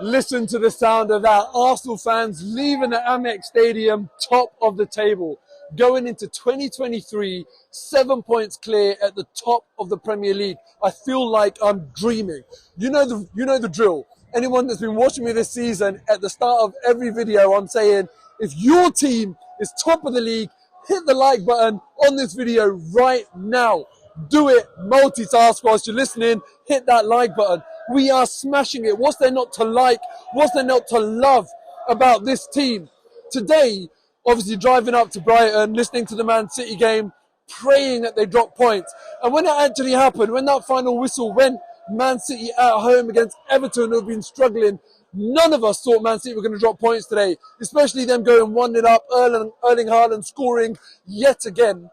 Listen to the sound of that. Arsenal fans leaving the Amex Stadium top of the table. Going into 2023, 7 points clear at the top of the Premier League. I feel like I'm dreaming. You know the drill. Anyone that's been watching me this season, at the start of every video, I'm saying, if your team is top of the league, hit the like button on this video right now. Do it, multitask whilst you're listening, hit that like button. We are smashing it. What's there not to like? What's there not to love about this team? Today, obviously driving up to Brighton, listening to the Man City game, praying that they drop points. And when it actually happened, when that final whistle went, Man City at home against Everton, who have been struggling, none of us thought Man City were going to drop points today, especially them going 1-0 up, Erling Haaland scoring yet again.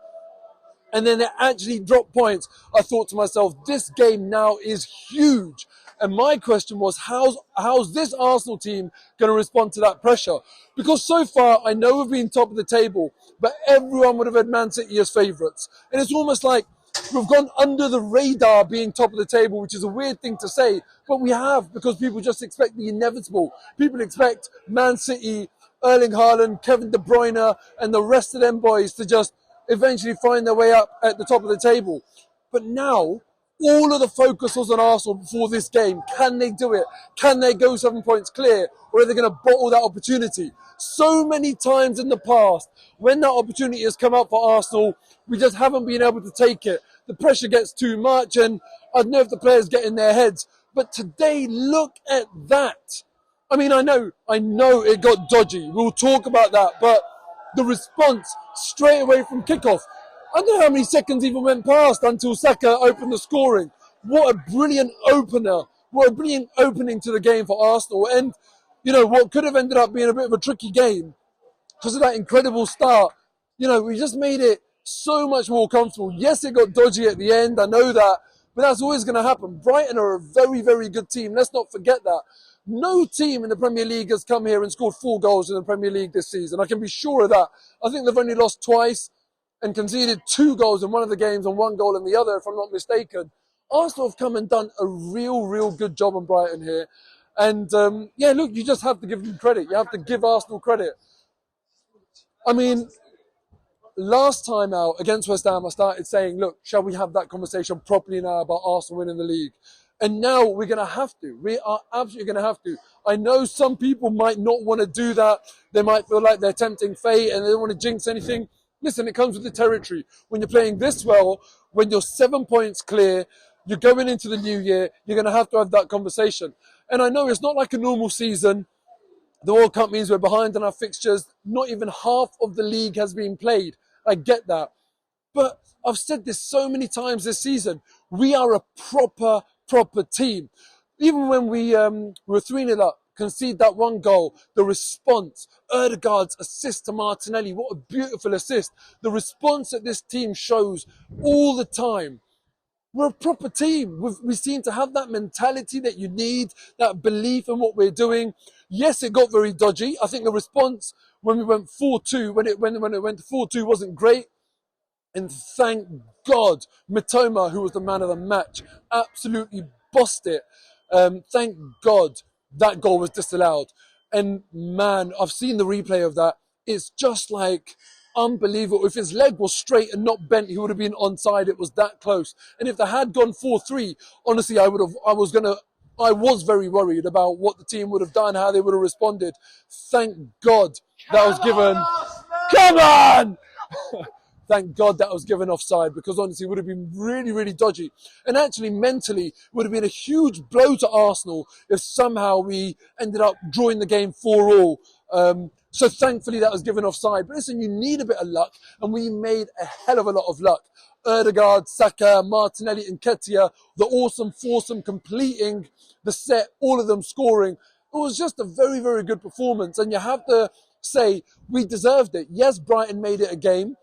And then they actually dropped points. I thought to myself, this game now is huge. And my question was, how's this Arsenal team going to respond to that pressure? Because so far, I know we've been top of the table, but everyone would have had Man City as favourites. And it's almost like we've gone under the radar being top of the table, which is a weird thing to say, but we have, because people just expect the inevitable. People expect Man City, Erling Haaland, Kevin De Bruyne, and the rest of them boys to just eventually find their way up at the top of the table. But now, all of the focus was on Arsenal before this game. Can they do it? Can they go 7 points clear? Or are they going to bottle that opportunity? So many times in the past, when that opportunity has come up for Arsenal, we just haven't been able to take it. The pressure gets too much, and I don't know if the players get in their heads. But today, look at that. I mean, I know it got dodgy. We'll talk about that, but the response straight away from kickoff. I don't know how many seconds even went past until Saka opened the scoring. What a brilliant opener. What a brilliant opening to the game for Arsenal. And, you know, what could have ended up being a bit of a tricky game because of that incredible start. You know, we just made it so much more comfortable. Yes, it got dodgy at the end. I know that. But that's always going to happen. Brighton are a very, very good team. Let's not forget that. No team in the Premier League has come here and scored 4 goals in the Premier League this season. I can be sure of that. I think they've only lost twice and conceded 2 goals in one of the games and 1 goal in the other, if I'm not mistaken. Arsenal have come and done a real good job on Brighton here. And, yeah, look, you just have to give them credit. You have to give Arsenal credit. I mean, last time out against West Ham, I started saying, look, shall we have that conversation properly now about Arsenal winning the league? And now we're going to have to. We are absolutely going to have to. I know some people might not want to do that. They might feel like they're tempting fate and they don't want to jinx anything. Listen, it comes with the territory. When you're playing this well, when you're 7 points clear, you're going into the new year, you're going to have that conversation. And I know it's not like a normal season. The World Cup means we're behind on our fixtures. Not even half of the league has been played. I get that. But I've said this so many times this season. We are a proper team. Even when we were 3-0 up, concede that 1 goal, the response, Ødegaard's assist to Martinelli, what a beautiful assist. The response that this team shows all the time. We're a proper team. We seem to have that mentality that you need, that belief in what we're doing. Yes, it got very dodgy. I think the response when we went 4-2, when it went to 4-2 wasn't great. And thank God, Mitoma, who was the man of the match, absolutely bossed it. Thank God that goal was disallowed. And man, I've seen the replay of that. It's just like unbelievable. If his leg was straight and not bent, he would have been onside. It was that close. And if they had gone 4-3, honestly, I was very worried about what the team would have done, how they would have responded. Thank God that was given. Come on! Thank God that was given offside, because honestly it would have been really dodgy. And actually mentally it would have been a huge blow to Arsenal if somehow we ended up drawing the game 4-4. So thankfully that was given offside. But listen, you need a bit of luck, and we made a hell of a lot of luck. Ødegaard, Saka, Martinelli and Nketiah, the awesome foursome completing the set, all of them scoring. It was just a very good performance, and you have to say we deserved it. Yes, Brighton made it a game.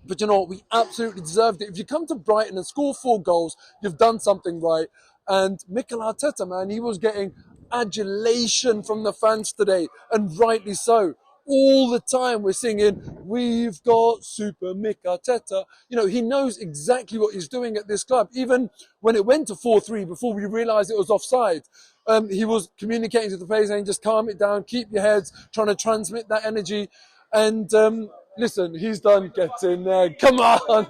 But you know what? We absolutely deserved it. If you come to Brighton and score 4 goals, you've done something right. And Mikel Arteta, man, he was getting adulation from the fans today, and rightly so. All the time we're singing, we've got Super Mick Arteta. You know, he knows exactly what he's doing at this club. Even when it went to 4-3 before we realised it was offside, he was communicating to the players saying, just calm it down, keep your heads, trying to transmit that energy. And listen, he's done. Get in there. Come on.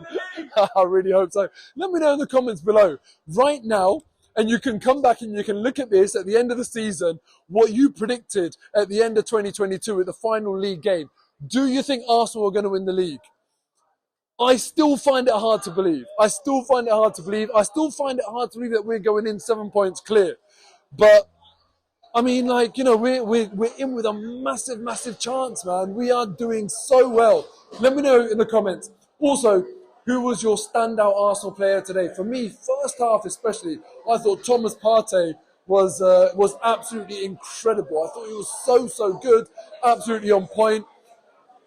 I really hope so. Let me know in the comments below right now. And you can come back and you can look at this at the end of the season, what you predicted at the end of 2022 at the final league game. Do you think Arsenal are going to win the league? I still find it hard to believe. I still find it hard to believe that we're going in 7 points clear. But I mean, like, you know, we're in with a massive, massive chance, man. We are doing so well. Let me know in the comments. Also, who was your standout Arsenal player today? For me, first half especially, I thought Thomas Partey was absolutely incredible. I thought he was so good, absolutely on point.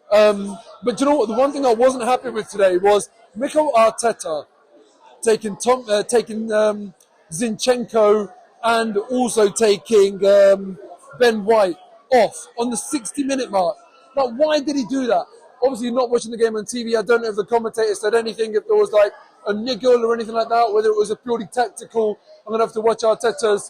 But you know what? The one thing I wasn't happy with today was Mikel Arteta taking Zinchenko and also taking Ben White off on the 60-minute mark. Like, why did he do that? Obviously, not watching the game on TV, I don't know if the commentator said anything, if there was like a niggle or anything like that, whether it was a purely tactical. I'm going to have to watch Arteta's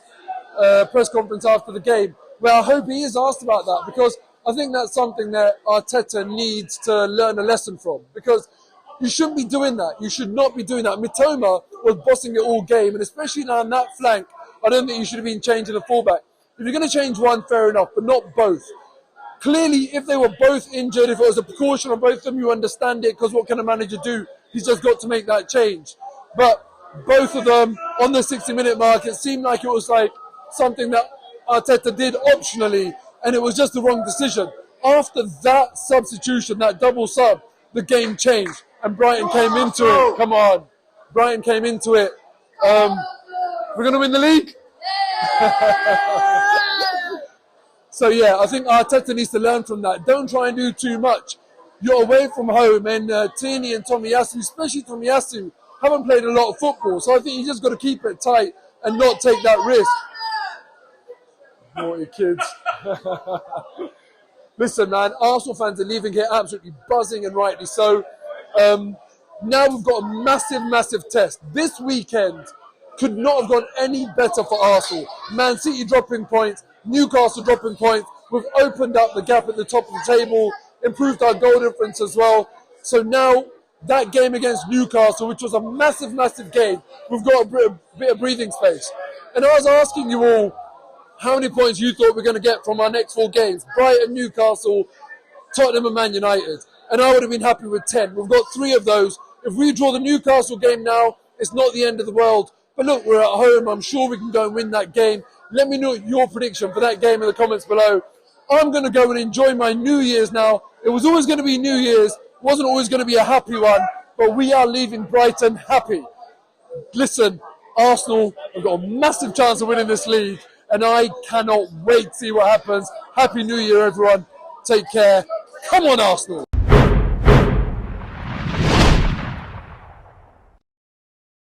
press conference after the game. Well, I hope he is asked about that, because I think that's something that Arteta needs to learn a lesson from, because you shouldn't be doing that. You should not be doing that. Mitoma was bossing it all game, and especially now on that flank, I don't think you should have been changing the fullback. If you're going to change one, fair enough, but not both. Clearly, if they were both injured, if it was a precaution on both of them, you understand it, because what can a manager do? He's just got to make that change. But both of them, on the 60-minute mark, it seemed like it was like something that Arteta did optionally, and it was just the wrong decision. After that substitution, that double sub, the game changed, and Brighton came into it. Come on. Brighton came into it. We're going to win the league? So yeah, I think Arteta needs to learn from that. Don't try and do too much. You're away from home, and Tierney and Tomiyasu, especially Tomiyasu, haven't played a lot of football. So I think you just got to keep it tight and not take that risk. Naughty kids. Listen, man, Arsenal fans are leaving here absolutely buzzing, and rightly so. Now we've got a massive, massive test. This weekend could not have gone any better for Arsenal. Man City dropping points, Newcastle dropping points. We've opened up the gap at the top of the table, improved our goal difference as well. So now that game against Newcastle, which was a massive, massive game, we've got a bit of breathing space. And I was asking you all how many points you thought we're going to get from our next 4 games. Brighton, Newcastle, Tottenham and Man United. And I would have been happy with 10. We've got 3 of those. If we draw the Newcastle game now, it's not the end of the world. But look, we're at home. I'm sure we can go and win that game. Let me know your prediction for that game in the comments below. I'm going to go and enjoy my New Year's now. It was always going to be New Year's. It wasn't always going to be a happy one. But we are leaving Brighton happy. Listen, Arsenal have got a massive chance of winning this league. And I cannot wait to see what happens. Happy New Year, everyone. Take care. Come on, Arsenal.